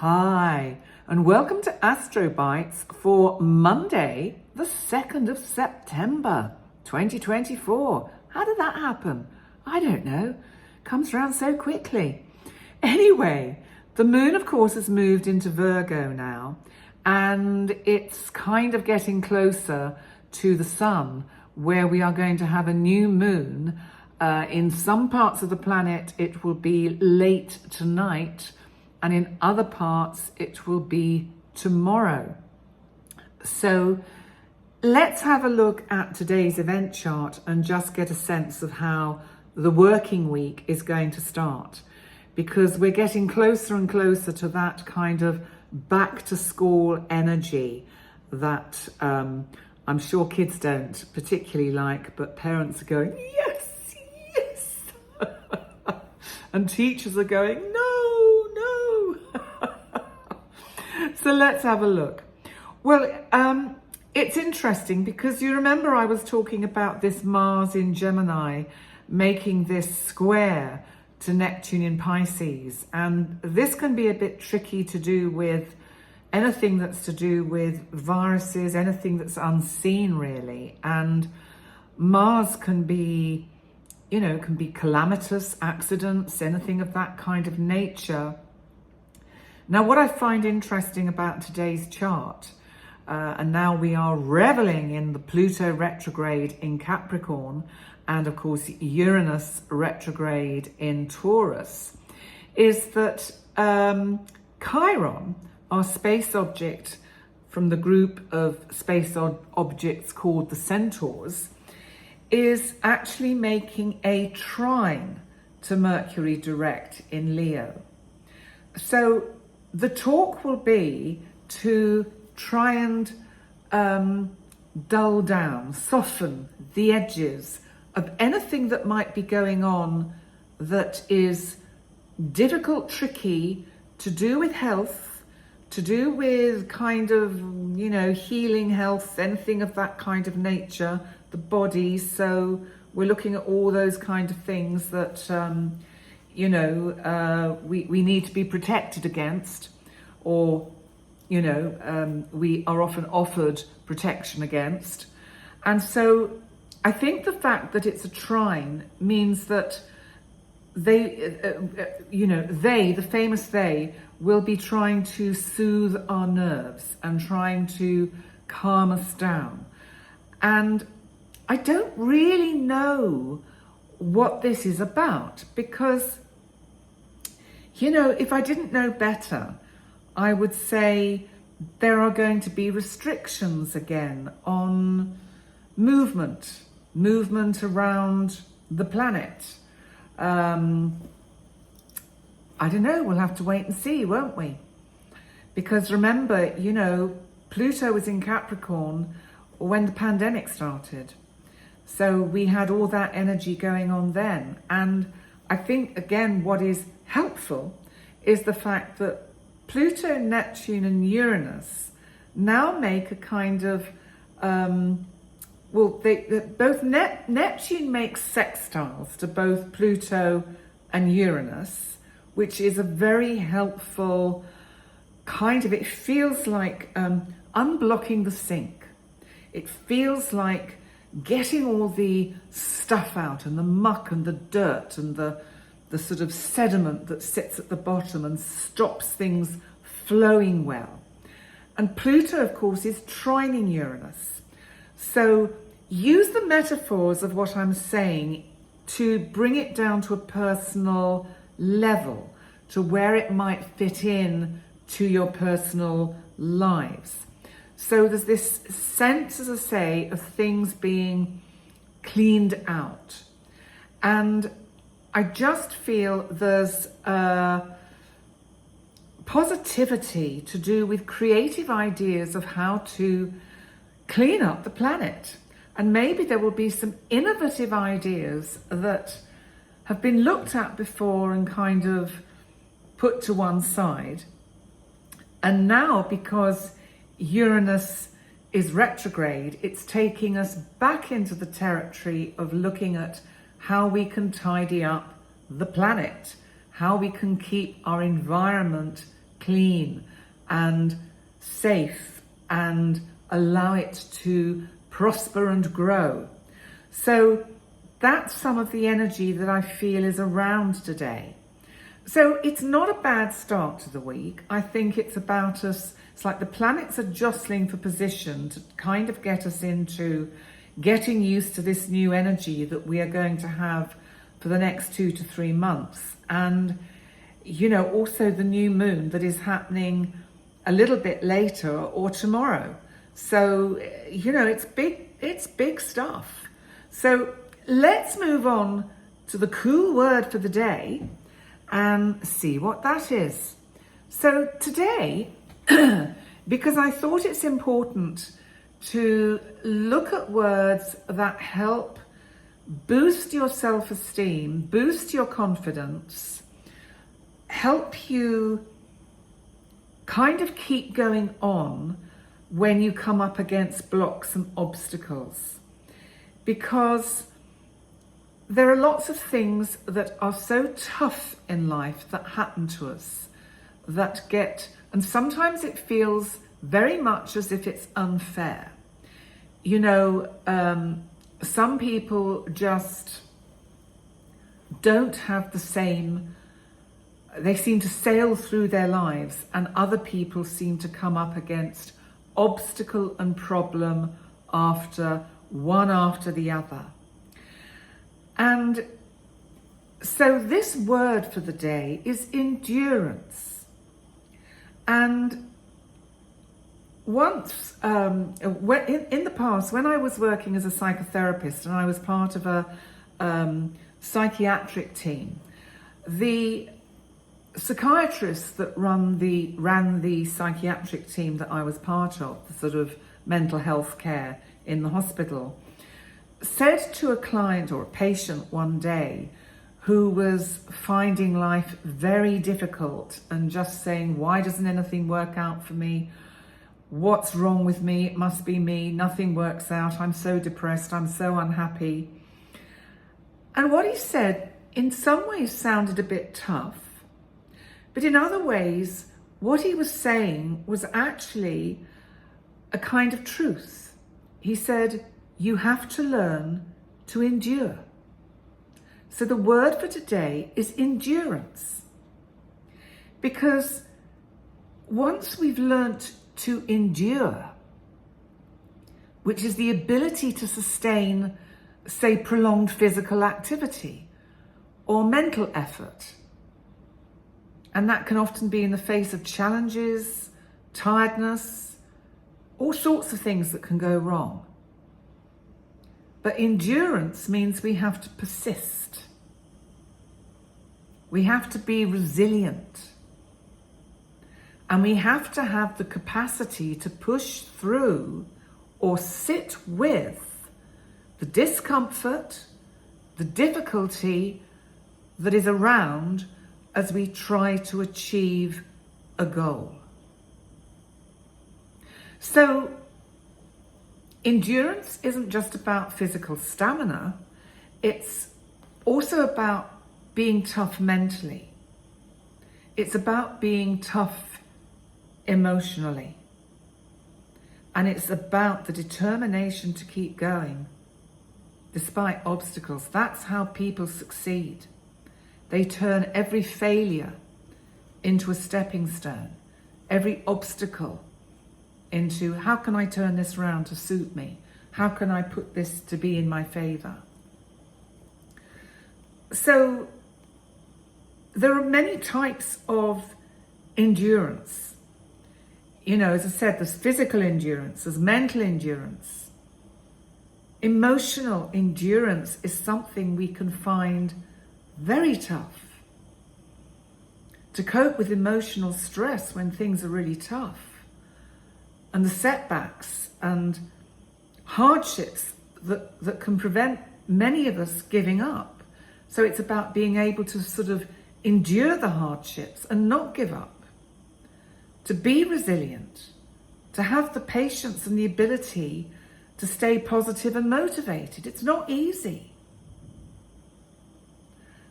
Hi, and welcome to Astro Bites for Monday, the 2nd of September, 2024. How did that happen? I don't know. Comes around so quickly. Anyway, the moon, of course, has moved into Virgo now, and it's kind of getting closer to the sun, where we are going to have a new moon. In some parts of the planet, it will be late tonight, and in other parts, it will be tomorrow. So let's have a look at today's event chart and just get a sense of how the working week is going to start, because we're getting closer and closer to that kind of back to school energy that I'm sure kids don't particularly like, but parents are going, yes, yes. And teachers are going, no. So let's have a look. Well, it's interesting because you remember I was talking about this Mars in Gemini making this square to Neptune in Pisces, and this can be a bit tricky to do with anything that's to do with viruses, anything that's unseen really. And Mars can be, can be calamitous accidents, anything of that kind of nature. Now, what I find interesting about today's chart, and now we are reveling in the Pluto retrograde in Capricorn, and of course Uranus retrograde in Taurus, is that Chiron, our space object from the group of space objects called the Centaurs, is actually making a trine to Mercury direct in Leo. So the talk will be to try and dull down, soften the edges of anything that might be going on that is difficult, tricky, to do with health, to do with kind of, healing health, anything of that kind of nature, the body. So we're looking at all those kind of things that, we need to be protected against, or, we are often offered protection against. And so I think the fact that it's a trine means that the famous they, will be trying to soothe our nerves and trying to calm us down. And I don't really know what this is about, because, if I didn't know better, I would say there are going to be restrictions again on movement around the planet. I don't know, we'll have to wait and see, won't we? Because remember, Pluto was in Capricorn when the pandemic started. So we had all that energy going on then. And I think, again, what is helpful is the fact that Pluto, Neptune and Uranus now make a kind of, Neptune makes sextiles to both Pluto and Uranus, which is a very helpful kind of, it feels like unblocking the sink. It feels like getting all the stuff out and the muck and the dirt and the sort of sediment that sits at the bottom and stops things flowing well. And Pluto, of course, is trining Uranus. So use the metaphors of what I'm saying to bring it down to a personal level, to where it might fit in to your personal lives. So there's this sense, as I say, of things being cleaned out. And I just feel there's positivity to do with creative ideas of how to clean up the planet. And maybe there will be some innovative ideas that have been looked at before and kind of put to one side. And now, because Uranus is retrograde, it's taking us back into the territory of looking at how we can tidy up the planet, how we can keep our environment clean and safe and allow it to prosper and grow. So that's some of the energy that I feel is around today. So it's not a bad start to the week. I think it's about us, it's like the planets are jostling for position to kind of get us into getting used to this new energy that we are going to have for the next 2 to 3 months. And, you know, also the new moon that is happening a little bit later or tomorrow. So, you know, it's big stuff. So let's move on to the cool word for the day and see what that is. So today, because I thought it's important to look at words that help boost your self-esteem, boost your confidence, help you kind of keep going on when you come up against blocks and obstacles. Because there are lots of things that are so tough in life that happen to us that and sometimes it feels very much as if it's unfair. You know, some people just don't have the same, they seem to sail through their lives, and other people seem to come up against obstacle and problem one after the other. And so this word for the day is endurance. And once, in the past, when I was working as a psychotherapist and I was part of a psychiatric team, the psychiatrists that ran the psychiatric team that I was part of, the sort of mental health care in the hospital, said to a client or a patient one day who was finding life very difficult and just saying, why doesn't anything work out for me? What's wrong with me? It must be me. Nothing works out. I'm so depressed. I'm so unhappy. And what he said in some ways sounded a bit tough, but in other ways, what he was saying was actually a kind of truth. He said, you have to learn to endure. So the word for today is endurance. Because once we've learnt to endure, which is the ability to sustain, say, prolonged physical activity or mental effort, and that can often be in the face of challenges, tiredness, all sorts of things that can go wrong. But endurance means we have to persist. We have to be resilient. And we have to have the capacity to push through or sit with the discomfort, the difficulty that is around as we try to achieve a goal. So, endurance isn't just about physical stamina, it's also about being tough mentally. It's about being tough emotionally. And it's about the determination to keep going despite obstacles. That's how people succeed. They turn every failure into a stepping stone, every obstacle into, how can I turn this round to suit me? How can I put this to be in my favor? So there are many types of endurance. You know, as I said, there's physical endurance, there's mental endurance. Emotional endurance is something we can find very tough. To cope with emotional stress when things are really tough, and the setbacks and hardships that can prevent many of us giving up. So it's about being able to sort of endure the hardships and not give up, to be resilient, to have the patience and the ability to stay positive and motivated. It's not easy.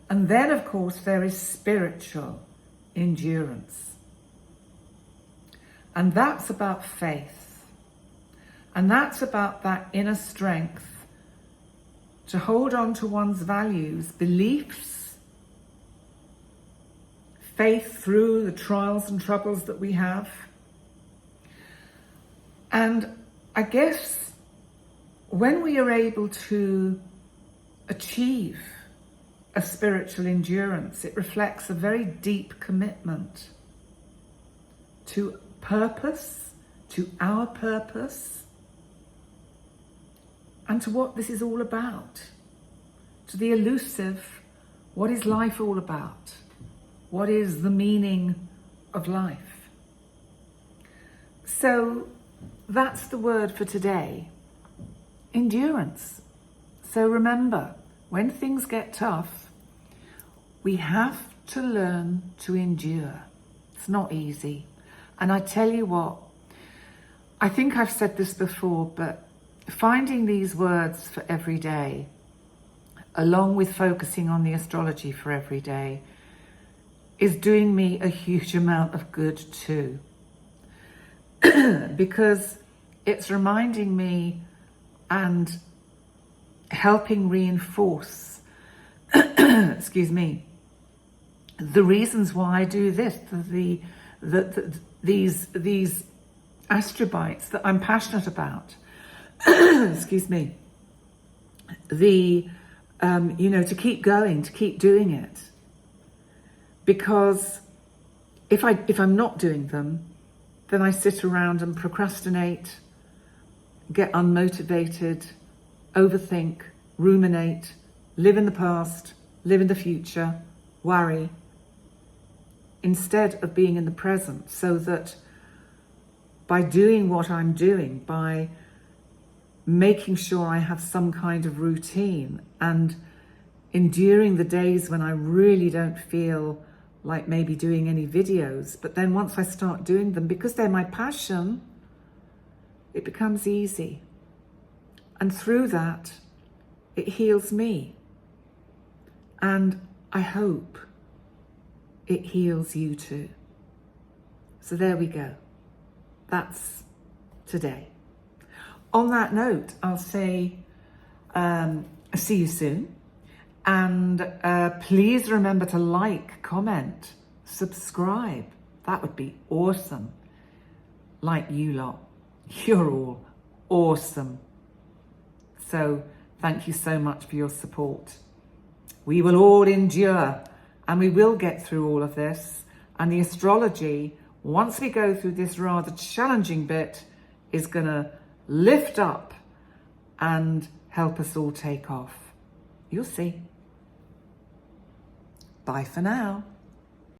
And then, of course, there is spiritual endurance. And that's about faith. And that's about that inner strength to hold on to one's values, beliefs, faith through the trials and troubles that we have. And I guess when we are able to achieve a spiritual endurance, it reflects a very deep commitment to purpose, to our purpose, and to what this is all about, to the elusive, what is life all about? What is the meaning of life? So that's the word for today, endurance. So remember, when things get tough, we have to learn to endure. It's not easy. And I tell you what, I think I've said this before, but finding these words for every day, along with focusing on the astrology for every day, is doing me a huge amount of good too. Because it's reminding me and helping reinforce, excuse me, the reasons why I do this, these astrobites that I'm passionate about. Excuse me. To keep going, to keep doing it. Because if I'm not doing them, then I sit around and procrastinate, get unmotivated, overthink, ruminate, live in the past, live in the future, worry, instead of being in the present, so that by doing what I'm doing, by making sure I have some kind of routine and enduring the days when I really don't feel like maybe doing any videos, but then once I start doing them, because they're my passion, it becomes easy. And through that, it heals me. And I hope it heals you too. So there we go. That's today. On that note, I'll say see you soon. And please remember to like, comment, subscribe. That would be awesome. Like you lot. You're all awesome. So thank you so much for your support. We will all endure and we will get through all of this. And the astrology, once we go through this rather challenging bit, is going to lift up and help us all take off. You'll see. Bye for now.